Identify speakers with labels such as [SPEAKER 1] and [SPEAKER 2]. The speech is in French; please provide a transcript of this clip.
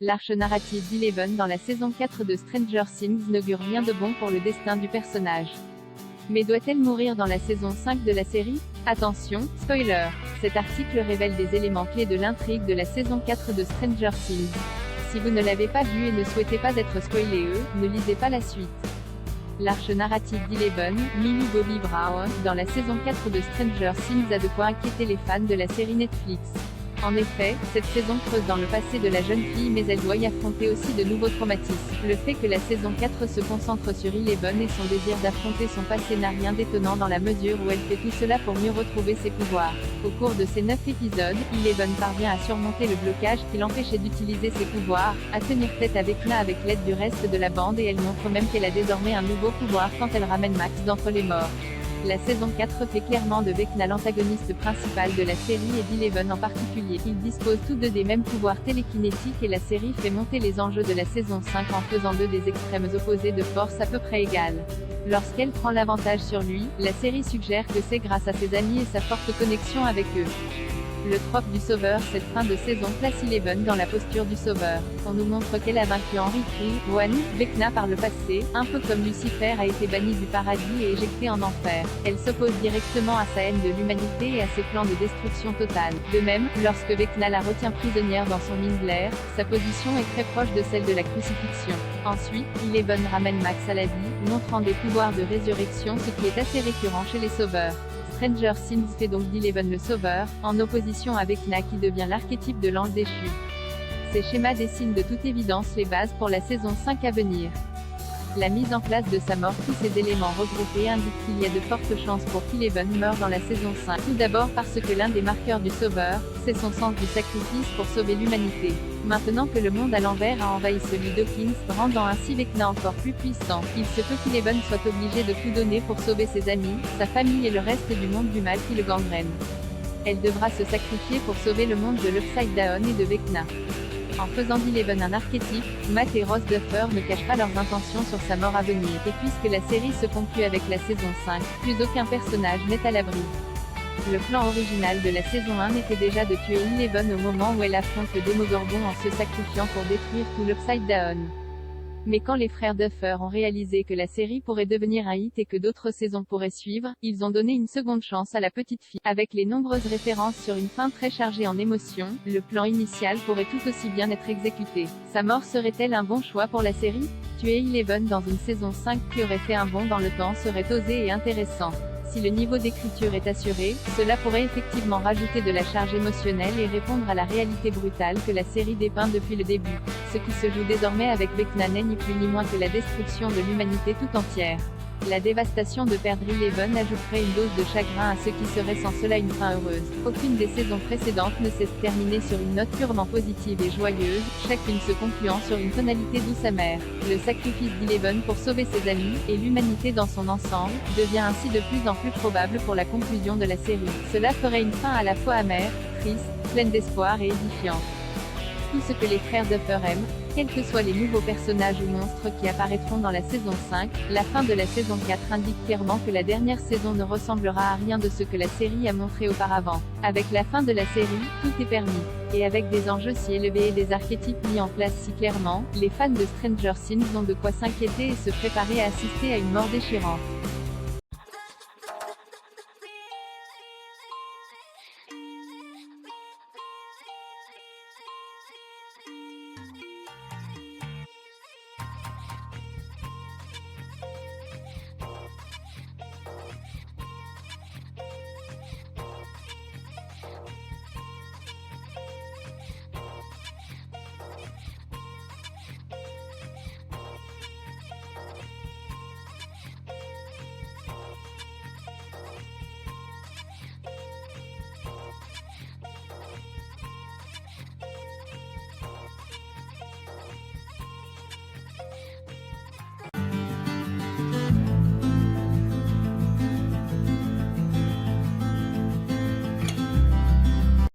[SPEAKER 1] L'arche narrative d'Eleven dans la saison 4 de Stranger Things n'augure rien de bon pour le destin du personnage. Mais doit-elle mourir dans la saison 5 de la série? Attention, spoiler! Cet article révèle des éléments clés de l'intrigue de la saison 4 de Stranger Things. Si vous ne l'avez pas vu et ne souhaitez pas être spoilé, ne lisez pas la suite. L'arche narrative d'Eleven, Millie Bobby Brown, dans la saison 4 de Stranger Things a de quoi inquiéter les fans de la série Netflix. En effet, cette saison creuse dans le passé de la jeune fille mais elle doit y affronter aussi de nouveaux traumatismes. Le fait que la saison 4 se concentre sur Eleven et son désir d'affronter son passé n'a rien d'étonnant dans la mesure où elle fait tout cela pour mieux retrouver ses pouvoirs. Au cours de ces 9 épisodes, Eleven parvient à surmonter le blocage qui l'empêchait d'utiliser ses pouvoirs, à tenir tête à Vecna avec l'aide du reste de la bande et elle montre même qu'elle a désormais un nouveau pouvoir quand elle ramène Max d'entre les morts. La saison 4 fait clairement de Vecna l'antagoniste principal de la série et d'Eleven en particulier. Ils disposent tous deux des mêmes pouvoirs télékinétiques et la série fait monter les enjeux de la saison 5 en faisant d'eux des extrêmes opposés de force à peu près égales. Lorsqu'elle prend l'avantage sur lui, la série suggère que c'est grâce à ses amis et sa forte connexion avec eux. Le trope du sauveur. Cette fin de saison place Eleven dans la posture du sauveur. On nous montre qu'elle a vaincu Henry Cree, Vecna par le passé, un peu comme Lucifer a été banni du paradis et éjecté en enfer. Elle s'oppose directement à sa haine de l'humanité et à ses plans de destruction totale. De même, lorsque Vecna la retient prisonnière dans son mine Blair, sa position est très proche de celle de la crucifixion. Ensuite, Eleven ramène Max à la vie, montrant des pouvoirs de résurrection, ce qui est assez récurrent chez les sauveurs. Stranger Things fait donc d'Eleven le sauveur, en opposition à Vecna qui devient l'archétype de l'ange déchu. Ces schémas dessinent de toute évidence les bases pour la saison 5 à venir. La mise en place de sa mort. Tous ces éléments regroupés indiquent qu'il y a de fortes chances pour qu'Eleven meure dans la saison 5. Tout d'abord parce que l'un des marqueurs du sauveur, c'est son sens du sacrifice pour sauver l'humanité. Maintenant que le monde à l'envers a envahi celui d'Hawkins, rendant ainsi Vecna encore plus puissant, il se peut qu'Eleven soit obligé de tout donner pour sauver ses amis, sa famille et le reste du monde du mal qui le gangrène. Elle devra se sacrifier pour sauver le monde de l'Upside Down et de Vecna. En faisant d'Eleven un archétype, Matt et Rose Duffer ne cachent pas leurs intentions sur sa mort à venir, et puisque la série se conclut avec la saison 5, plus aucun personnage n'est à l'abri. Le plan original de la saison 1 était déjà de tuer Eleven au moment où elle affronte le Démogorgon en se sacrifiant pour détruire tout l'Upside Down. Mais quand les frères Duffer ont réalisé que la série pourrait devenir un hit et que d'autres saisons pourraient suivre, ils ont donné une seconde chance à la petite fille. Avec les nombreuses références sur une fin très chargée en émotions, le plan initial pourrait tout aussi bien être exécuté. Sa mort serait-elle un bon choix pour la série? Tuer Eleven dans une saison 5 qui aurait fait un bond dans le temps serait osé et intéressant. Si le niveau d'écriture est assuré, cela pourrait effectivement rajouter de la charge émotionnelle et répondre à la réalité brutale que la série dépeint depuis le début. Ce qui se joue désormais avec Vecna n'est ni plus ni moins que la destruction de l'humanité tout entière. La dévastation de perdre Eleven ajouterait une dose de chagrin à ce qui serait sans cela une fin heureuse. Aucune des saisons précédentes ne s'est terminée sur une note purement positive et joyeuse, chacune se concluant sur une tonalité douce amère. Le sacrifice d'Eleven pour sauver ses amis, et l'humanité dans son ensemble, devient ainsi de plus en plus probable pour la conclusion de la série. Cela ferait une fin à la fois amère, triste, pleine d'espoir et édifiante. Tout ce que les frères Duffer aiment, quels que soient les nouveaux personnages ou monstres qui apparaîtront dans la saison 5, la fin de la saison 4 indique clairement que la dernière saison ne ressemblera à rien de ce que la série a montré auparavant. Avec la fin de la série, tout est permis. Et avec des enjeux si élevés et des archétypes mis en place si clairement, les fans de Stranger Things ont de quoi s'inquiéter et se préparer à assister à une mort déchirante.